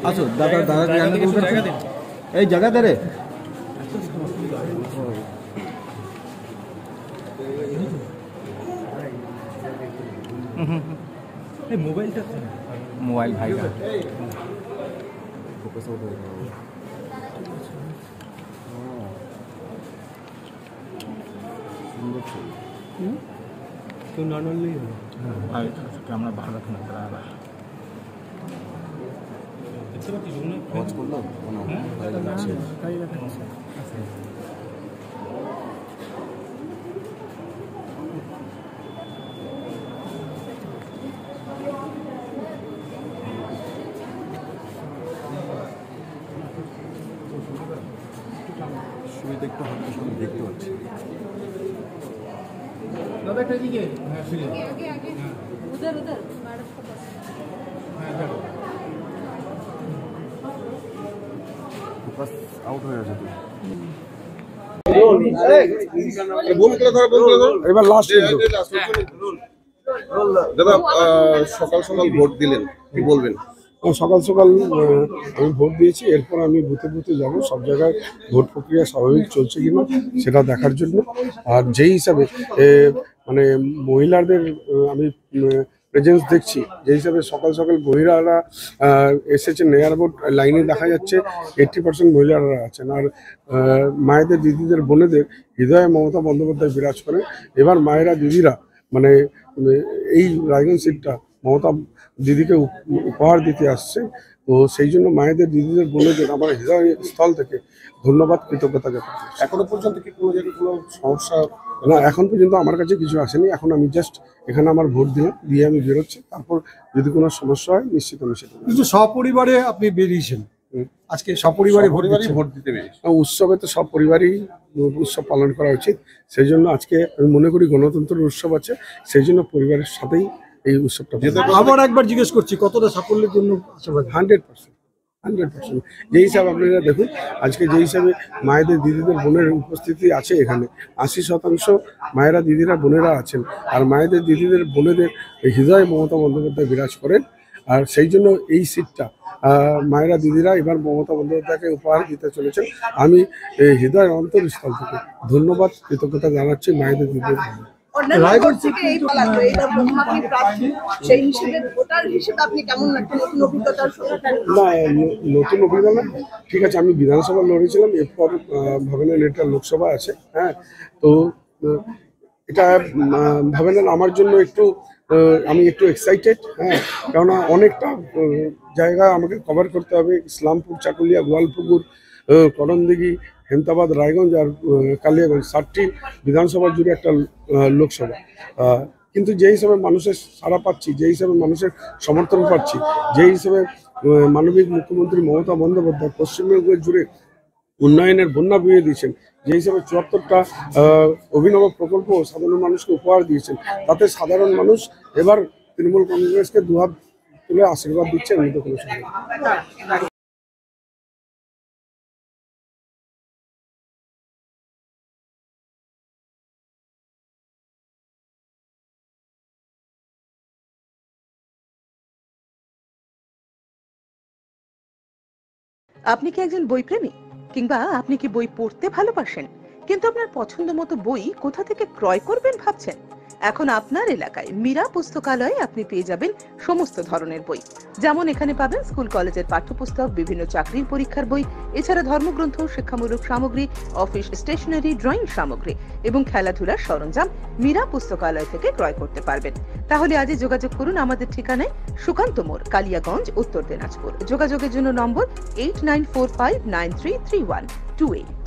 আসো দাদা দাদা এই জায়গা দে রে মোবাইলটা মোবাইল ভাই फोकस आउट हो रहा है तो नॉर्मली हां कैमरा बाहर रखना पड़ा है अच्छा बात है ना वॉच कर लो ना काई रखना है দেখতে হচ্ছে সব দেখতে পাচ্ছি দাদা একটা দিকে হ্যাঁ শুনে আগে আগে उधर उधर मैडम को पास हां चलो फोकस आउट हो जाता है बोल के धरो এবার লাস্ট দাদা সকাল সকাল ভোট দিলেন কি বলবেন সকাল সকাল আমি ভোট দিয়েছি এরপর আমি বুথে বুথে যাব সব জায়গায় ভোট প্রক্রিয়া স্বাভাবিক চলছে কিনা সেটা দেখার জন্য আর যেই হিসাবে মানে মহিলাদের আমি প্রেজেন্স দেখছি যেই হিসাবে সকাল সকাল মহিলারা এসেছে নেয়ার ভোট লাইনে দেখা যাচ্ছে 80% মহিলারা আছেন আর মায়েদের দিদিদের বোনেদের হৃদয়ে মমতা বন্দ্যোপাধ্যায় বিরাজ করে এবার মায়েরা দিদিরা মানে এই রায়গঞ্জ সিটটা মমতা দিদিকে উপহার দিতে আসছে তো সেই জন্য মায়েদের দিদিদের বোনেদের আমার হৃদয় স্থল থেকে ধন্যবাদ কৃতজ্ঞতা জ্ঞাপন এখনো পর্যন্ত কি কোনো জায়গায় কোনো সমস্যা না এখন পর্যন্ত আমার কাছে কিছু আসেনি এখন আমি জাস্ট এখানে আমার ভোট দিয়ে আমি বেরোচ্ছি তারপর যদি কোনো সমস্যা হয় নিশ্চিত আমি সেটা কিন্তু সপরিবারে আপনি বেরিয়েছেন আজকে সপরিবারে ভোট দিতে বেরিয়েছেন উৎসবে তো সব পরিবারই উৎসব পালন করা উচিত সেই জন্য আজকে আমি মনে করি গণতন্ত্রের উৎসব আছে সেই জন্য পরিবারের সাথেই এই উৎসবটা আবার একবার জিজ্ঞেস করছি কতটা সাফল্যের জন্য 100% যেই হিসাবে আপনারা দেখুন আজকে যেই হিসাবে মায়েদের দিদিদের বোনের উপস্থিতি আছে এখানে 80% মায়েরা দিদিরা বোনেরা আছেন আর মায়েদের দিদিদের বোনেদের হৃদয়ে মমতা বন্দ্যোপাধ্যায় বিরাজ করেন আর সেই জন্য এই সিটটা মায়েরা দিদিরা এবার মমতা বন্দ্যোপাধ্যায়কে উপহার দিতে চলেছেন আমি হৃদয়ের অন্তরস্থল থেকে ধন্যবাদ কৃতজ্ঞতা জানাচ্ছি মায়েদের দিদিদের রায়গঞ্জ থেকে এই পালাতো এটা আপনি প্রার্থী সেই হিসেবে ভোটার হিসেবে আপনি কেমন লাগছে নতুন অভিজ্ঞতার সাথে না নতুন অভিজ্ঞতা ঠিক আছে আমি বিধানসভা লড়েছিলাম এরপর ভবনের এটা লোকসভা আছে হ্যাঁ তো এটা ভবনের আমার জন্য একটু আমি একটু এক্সাইটেড হ্যাঁ কেননা অনেকটা জায়গা আমাকে কভার করতে হবে ইসলামপুর চাকুলিয়া গোয়ালপুকুর করণদিঘি হেমতাবাদ রায়গঞ্জ আর কালিয়াগঞ্জ 7টি বিধানসভা জুড়ে একটা লোকসভা কিন্তু যে হিসাবে মানুষের সাড়া পাচ্ছি যে হিসাবে মানুষের সমর্থন পাচ্ছি যে হিসাবে মানবিক মুখ্যমন্ত্রী মমতা বন্দ্যোপাধ্যায় পশ্চিমবঙ্গ জুড়ে উন্নয়নের বন্যা বইয়ে দিয়েছেন যে হিসাবে 74টা অভিনব প্রকল্প সাধারণ মানুষকে উপহার দিয়েছেন তাতে সাধারণ মানুষ এবার তৃণমূল কংগ্রেসকে দুহাত তুলে আশীর্বাদ দিচ্ছে এমনি তো কোনো সময় আপনি কি একজন বইপ্রেমী কিংবা আপনি কি বই পড়তে ভালোবাসেন কিন্তু আপনার পছন্দ মতো বই কোথা থেকে ক্রয় করবেন ভাবছেন এখন আপনার এলাকায় মীরা পুস্তকালয়ে আপনি পেয়ে যাবেন সমস্ত ধরনের বই যেমন এখানে পাবেন স্কুল কলেজের পাঠ্যপুস্তক বিভিন্ন চাকরির পরীক্ষার বই এছাড়া ধর্মগ্রন্থ শিক্ষামূলক সামগ্রী অফিস স্টেশনারি ড্রয়িং সামগ্রী এবং খেলাধুলার সরঞ্জাম মীরা পুস্তকালয় থেকে ক্রয় করতে পারবেন তাহলে আজই যোগাযোগ করুন আমাদের ঠিকানায় সুকান্ত মোড় কালিয়াগঞ্জ উত্তর দিনাজপুর যোগাযোগের জন্য নম্বর 8945933128